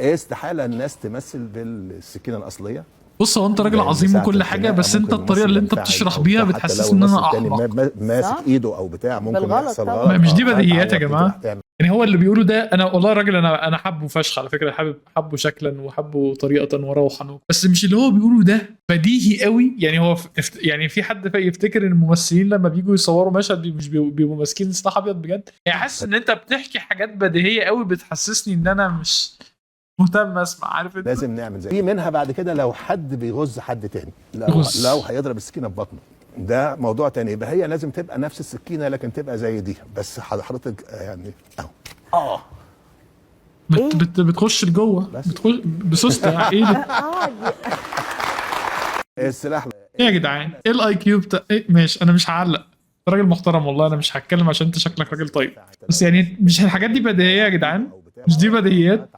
استحاله الناس تمثل بالسكينه الاصليه. بص هو انت راجل لأن عظيم ساعة وكل حاجه، الخناقة بس انت ممكن الطريقه اللي انت الممثل بتشرح ينفعل بيها أو بتاع، حتى بتحسسني لو ان انا الممثل التاني احمق. ماسك صح. ايده او بتاع ممكن بالغلط يحصل طبعا. غلط. مش دي فأنت بديهيات يا عودت جماعه. تروح تعمل. يعني هو اللي بيقوله ده انا والله راجل انا حبه فشخ على فكره، حبه شكلا وحبه طريقه وروحا، بس مش اللي هو بيقوله ده بديهي قوي. يعني هو يعني في حد يفتكر ان الممثلين لما بييجوا يصوروا مشهد مش بيبقوا ماسكين سلاح ابيض بجد. يعني حاسس ان انت بتحكي حاجات بديهيه قوي بتحسسني ان انا مش مهتم اسمع، عارف انت. لازم نعمل زي في منها بعد كده لو حد بيغز حد تاني، يغز. لو هيضرب السكينه في بطنه ده موضوع تاني، يبقى هي لازم تبقى نفس السكينه لكن تبقى زي دي، بس حضرتك يعني اهو بتخش لجوه، بس. بتخش بسوسته ايه ده؟ السلاح. ايه يا جدعان؟ ايه الاي كيو بتاع إيه؟ ماشي انا مش هعلق، أنت راجل محترم والله، انا مش هتكلم عشان انت شكلك راجل طيب، بس يعني مش الحاجات دي بديهيه يا جدعان؟ مش دي بديهيات؟